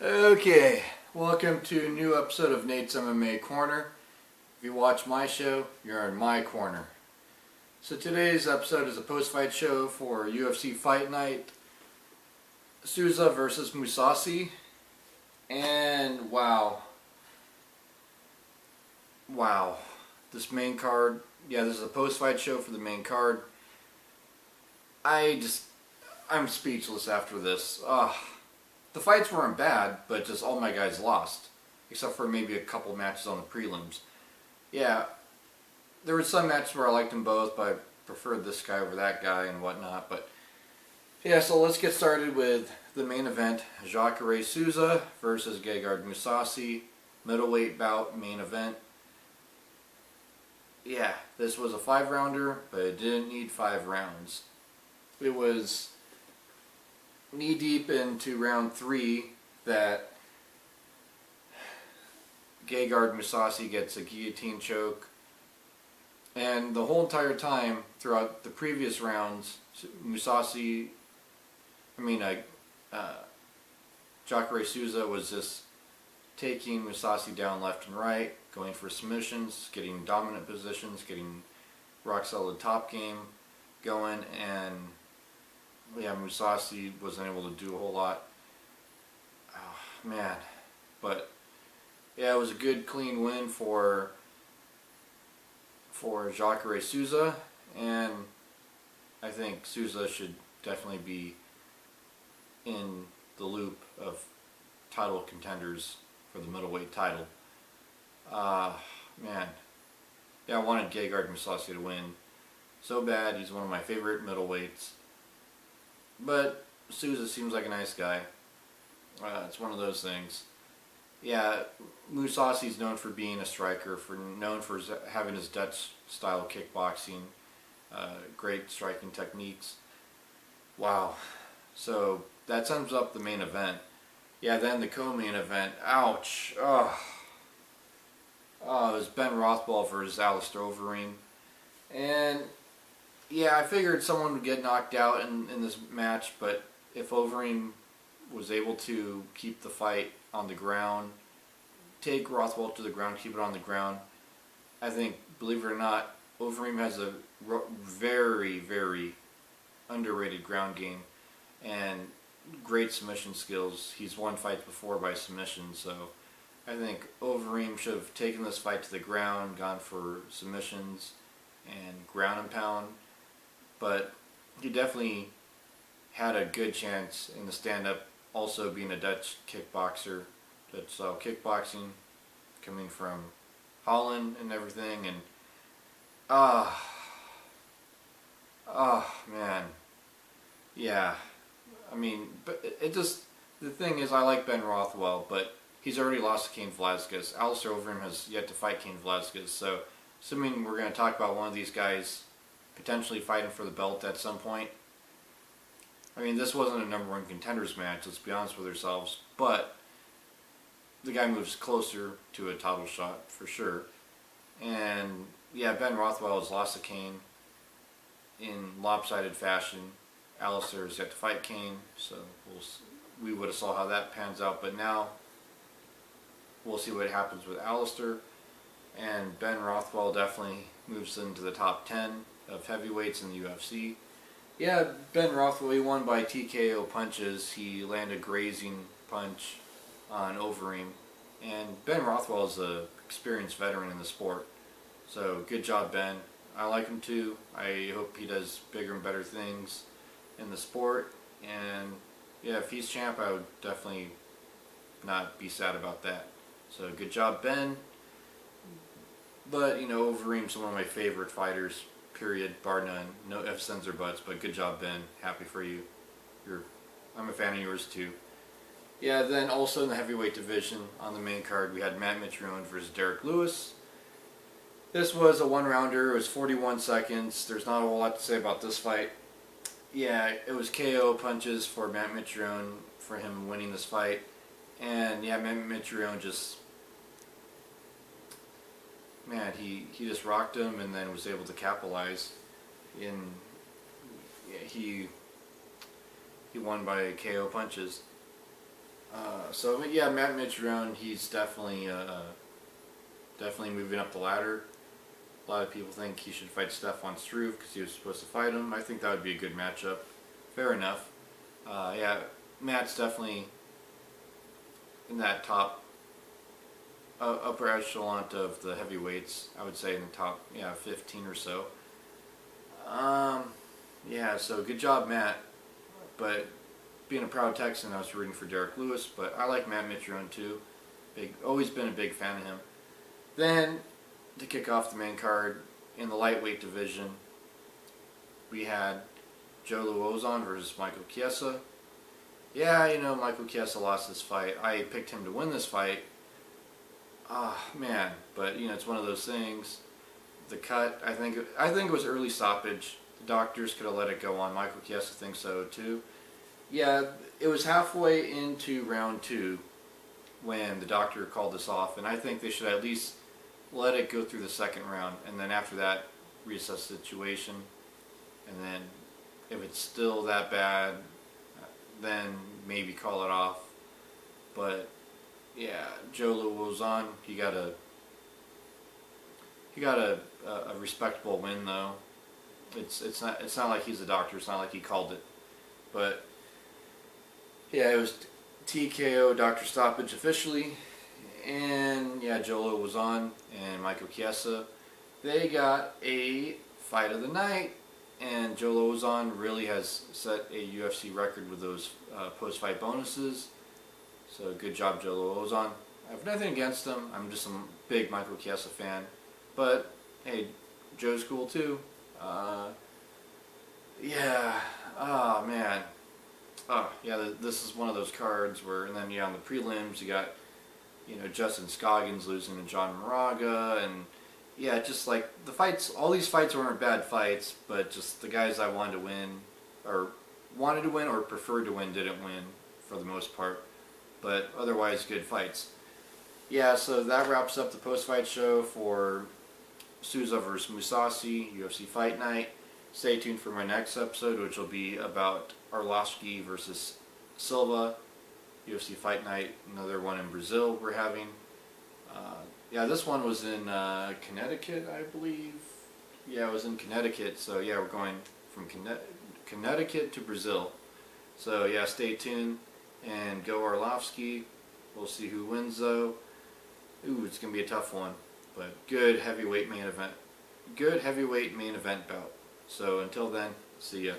Okay, welcome to a new episode of Nate's MMA Corner. If you watch my show, you're in my corner. So today's episode is a post-fight show for UFC Fight Night, Souza versus Mousasi. And wow, this main card, this is a post-fight show for the main card. I'm speechless after this. The fights weren't bad, but just all my guys lost. Except for maybe a couple matches on the prelims. Yeah, there were some matches where I liked them both, but I preferred this guy over that guy and whatnot. But yeah, so let's get started with the main event. Jacare Souza versus Gegard Mousasi. Middleweight bout, main event. Yeah, this was a 5-rounder, but it didn't need 5 rounds. It was knee-deep into round 3 that Gegard Mousasi gets a guillotine choke. And the whole entire time, throughout the previous rounds, Jacare Souza was just taking Mousasi down left and right, going for submissions, getting dominant positions, getting rock solid top game going, and yeah, Mousasi wasn't able to do a whole lot. Oh, man. But yeah, it was a good clean win for Jacare Souza, and I think Souza should definitely be in the loop of title contenders for the middleweight title. Man. Yeah, I wanted Gegard Mousasi to win so bad. He's one of my favorite middleweights. But Souza seems like a nice guy. It's one of those things. Yeah, Mousasi's known for being a striker, known for having his Dutch-style kickboxing, great striking techniques. Wow. So that sums up the main event. Yeah, then the co-main event. Ouch. Oh, it was Ben Rothwell versus Alistair Overeem. And yeah, I figured someone would get knocked out in this match, but if Overeem was able to keep the fight on the ground, take Rothwell to the ground, keep it on the ground, I think, believe it or not, Overeem has a very, very underrated ground game and great submission skills. He's won fights before by submission, so I think Overeem should have taken this fight to the ground, gone for submissions and ground and pound. But he definitely had a good chance in the stand-up, also being a Dutch kickboxer, Dutch-style kickboxing, coming from Holland and everything, and man, yeah, I mean, but the thing is, I like Ben Rothwell, but he's already lost to Cain Velasquez. Alistair Overeem has yet to fight Cain Velasquez, so assuming we're going to talk about one of these guys potentially fighting for the belt at some point. I mean, this wasn't a #1 contenders match, let's be honest with ourselves, but the guy moves closer to a title shot for sure. And yeah, Ben Rothwell has lost to Cain in lopsided fashion. Alistair is yet to fight Cain, so we would have saw how that pans out, but now we'll see what happens with Alistair. And Ben Rothwell definitely moves into the top 10 of heavyweights in the UFC. Yeah, Ben Rothwell, he won by TKO punches. He landed a grazing punch on Overeem. And Ben Rothwell is an experienced veteran in the sport. So good job, Ben. I like him too. I hope he does bigger and better things in the sport. And yeah, if he's champ, I would definitely not be sad about that. So good job, Ben. But, you know, Overeem's one of my favorite fighters, period, bar none. No ifs, ands, or buts, but good job, Ben. Happy for you. I'm a fan of yours, too. Yeah, then also in the heavyweight division, on the main card, we had Matt Mitrione versus Derek Lewis. This was a 1-rounder. It was 41 seconds. There's not a whole lot to say about this fight. Yeah, it was KO punches for Matt Mitrione for him winning this fight. And yeah, Matt Mitrione just... Man, he just rocked him and then was able to capitalize. He won by KO punches. So yeah, Matt Mitrione, he's definitely moving up the ladder. A lot of people think he should fight Stefan Struve because he was supposed to fight him. I think that would be a good matchup. Fair enough. Yeah, Matt's definitely in that top upper echelon of the heavyweights. I would say in the top 15 or so. Yeah, so good job, Matt. But being a proud Texan, I was rooting for Derek Lewis, but I like Matt Mitrione too. Always been a big fan of him. Then, to kick off the main card, in the lightweight division, we had Joe Luozon versus Michael Chiesa. Yeah, Michael Chiesa lost this fight. I picked him to win this fight. Man, but it's one of those things. The cut, I think it was early stoppage. The doctors could have let it go on. Michael Chiesa thinks so too. Yeah, it was halfway into round 2 when the doctor called this off, and I think they should at least let it go through the second round, and then after that, reassess the situation, and then if it's still that bad, then maybe call it off. But yeah, Joe Luozon, he got a respectable win though. It's not like he's a doctor. It's not like he called it, but yeah, it was TKO doctor stoppage officially, and yeah, Joe Luozon and Michael Chiesa, they got a fight of the night, and Joe Luozon really has set a UFC record with those post-fight bonuses. So good job, Joe Luozon. I have nothing against him. I'm just a big Michael Chiesa fan, but hey, Joe's cool too. Yeah. Oh man. Oh yeah. This is one of those cards where, and then on the prelims you got, Justin Scoggins losing to John Moraga, and yeah, just like the fights. All these fights weren't bad fights, but just the guys I wanted to win, or preferred to win, didn't win for the most part. But otherwise, good fights. Yeah. So that wraps up the post-fight show for Souza vs. Mousasi, UFC Fight Night. Stay tuned for my next episode, which will be about Arlovski versus Silva, UFC Fight Night, another one in Brazil we're having. Yeah, this one was in Connecticut, I believe. Yeah, it was in Connecticut, so yeah, we're going from Connecticut to Brazil. So yeah, stay tuned, and go Arlovski. We'll see who wins though. Ooh, it's going to be a tough one. But good heavyweight main event bout. So until then, see ya.